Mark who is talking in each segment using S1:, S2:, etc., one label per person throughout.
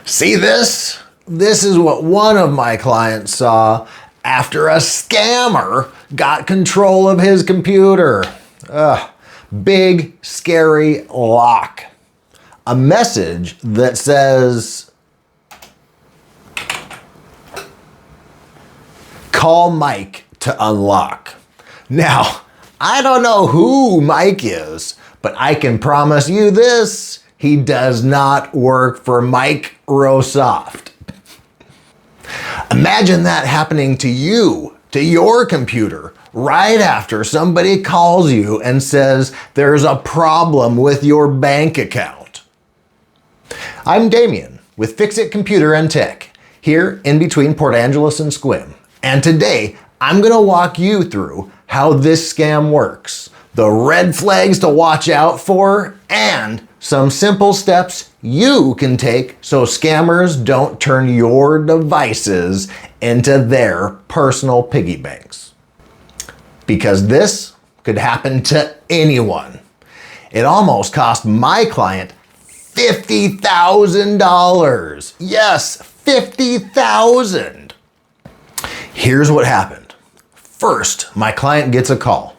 S1: See this? This is what one of my clients saw after a scammer got control of his computer. Big, scary lock. A message that says, "Call Mike to unlock." Now, I don't know who Mike is, but I can promise you this: he does not work for Microsoft. Imagine that happening to you, to your computer, right after somebody calls you and says there's a problem with your bank account. I'm Damien with FixIT Computer and Tech, here in between Port Angeles and Sequim. And today, I'm gonna walk you through how this scam works, the red flags to watch out for, and some simple steps you can take so scammers don't turn your devices into their personal piggy banks. Because this could happen to anyone. It almost cost my client $50,000. Yes, $50,000. Here's what happened. First, my client gets a call.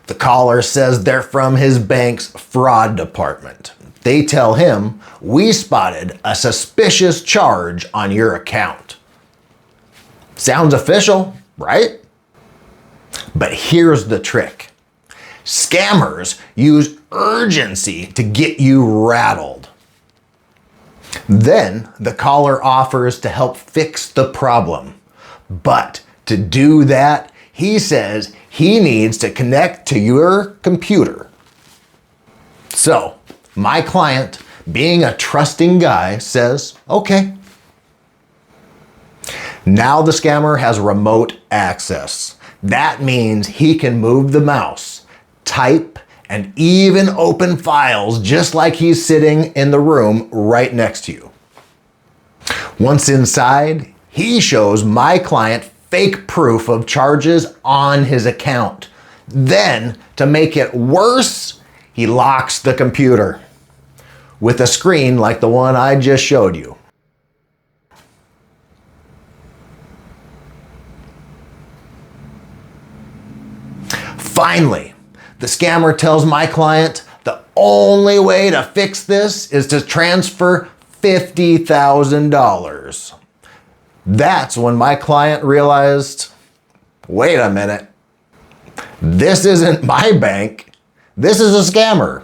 S1: The caller says they're from his bank's fraud department. They tell him, "We spotted a suspicious charge on your account." Sounds official, right? But here's the trick. Scammers use urgency to get you rattled. Then the caller offers to help fix the problem. But to do that, he says he needs to connect to your computer. So, my client, being a trusting guy, says, okay. Now the scammer has remote access. That means he can move the mouse, type, and even open files just like he's sitting in the room right next to you. Once inside, he shows my client fake proof of charges on his account. Then, to make it worse, he locks the computer with a screen like the one I just showed you. Finally, the scammer tells my client the only way to fix this is to transfer $50,000. That's when my client realized, wait a minute, this isn't my bank, this is a scammer.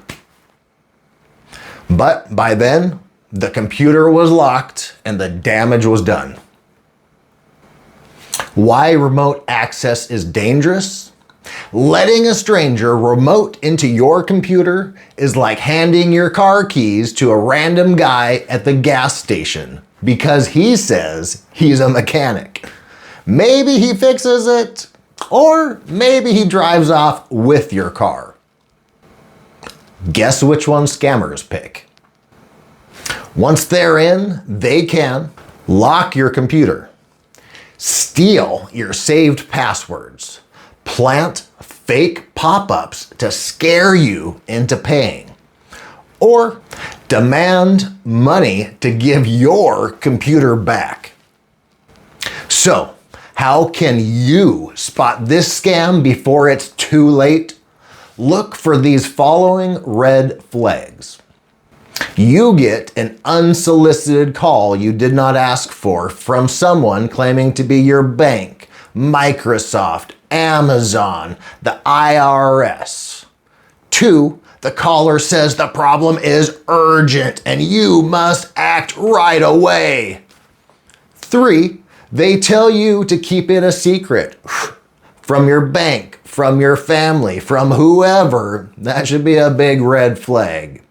S1: But by then, the computer was locked and the damage was done. Why remote access is dangerous? Letting a stranger remote into your computer is like handing your car keys to a random guy at the gas station because he says he's a mechanic. Maybe he fixes it, or maybe he drives off with your car. Guess which one scammers pick? Once they're in, they can lock your computer, steal your saved passwords, plant fake pop-ups to scare you into paying, or demand money to give your computer back. So, how can you spot this scam before it's too late? Look for these following red flags. You get an unsolicited call you did not ask for from someone claiming to be your bank, Microsoft, Amazon, the IRS. 2, the caller says the problem is urgent and you must act right away. 3, they tell you to keep it a secret from your bank, from your family, from whoever. That should be a big red flag.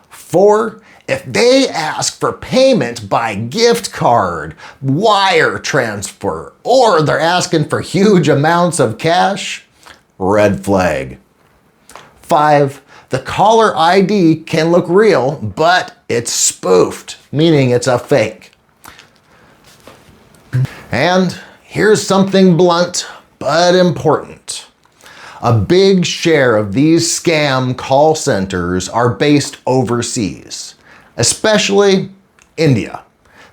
S1: 4, if they ask for payment by gift card, wire transfer, or they're asking for huge amounts of cash, red flag. 5, the caller ID can look real, but it's spoofed, meaning it's a fake. And here's something blunt but important. A big share of these scam call centers are based overseas, especially India.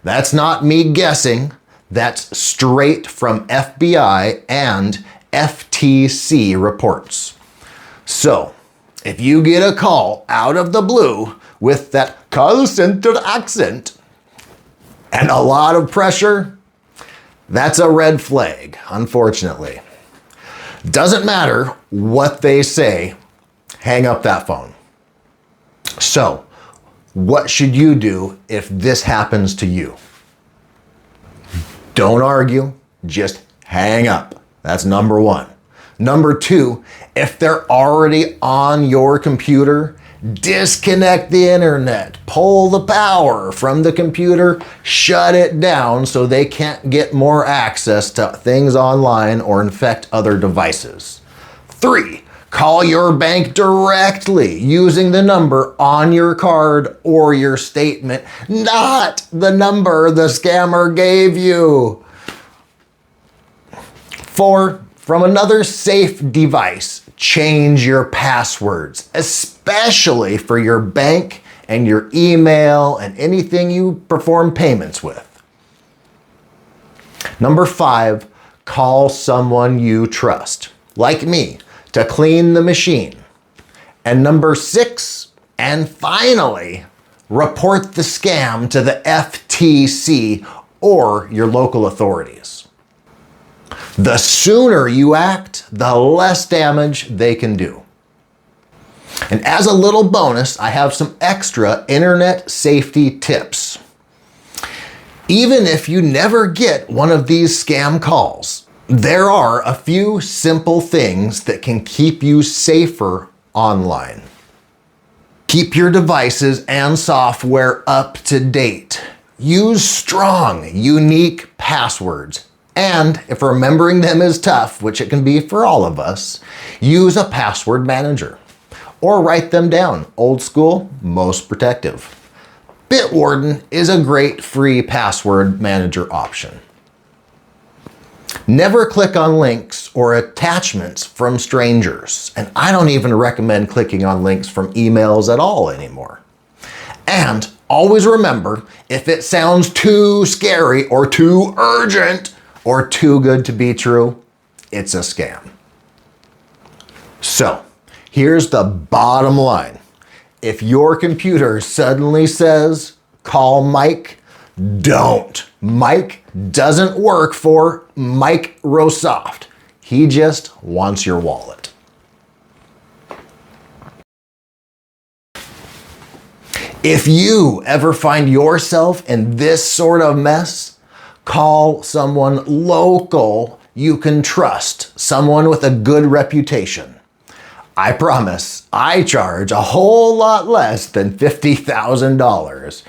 S1: That's not me guessing. That's straight from FBI and FTC reports. So, if you get a call out of the blue with that call center accent and a lot of pressure, that's a red flag, unfortunately. Doesn't matter what they say, hang up that phone. So, what should you do if this happens to you? Don't argue, just hang up. That's number one. Number two, if they're already on your computer, disconnect the internet, pull the power from the computer, shut it down so they can't get more access to things online or infect other devices. 3, call your bank directly using the number on your card or your statement, not the number the scammer gave you. 4, from another safe device, change your passwords, especially for your bank and your email and anything you perform payments with. Number 5, call someone you trust, like me, to clean the machine. And number 6, and finally, report the scam to the FTC or your local authorities. The sooner you act, the less damage they can do. And as a little bonus, I have some extra internet safety tips. Even if you never get one of these scam calls, there are a few simple things that can keep you safer online. Keep your devices and software up to date. Use strong, unique passwords. And if remembering them is tough, which it can be for all of us, use a password manager or write them down. Old school, most protective. Bitwarden is a great free password manager option. Never click on links or attachments from strangers. And I don't even recommend clicking on links from emails at all anymore. And always remember, if it sounds too scary or too urgent, or too good to be true, it's a scam. So, here's the bottom line. If your computer suddenly says, call Mike, don't. Mike doesn't work for Microsoft. He just wants your wallet. If you ever find yourself in this sort of mess, call someone local you can trust, someone with a good reputation. I promise, I charge a whole lot less than $50,000.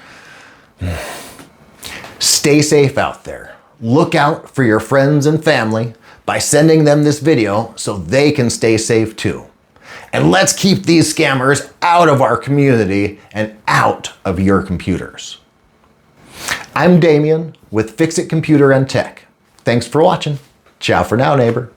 S1: Stay safe out there. Look out for your friends and family by sending them this video so they can stay safe too. And let's keep these scammers out of our community and out of your computers. I'm Damien with FixIT Computer and Tech. Thanks for watching. Ciao for now, neighbor.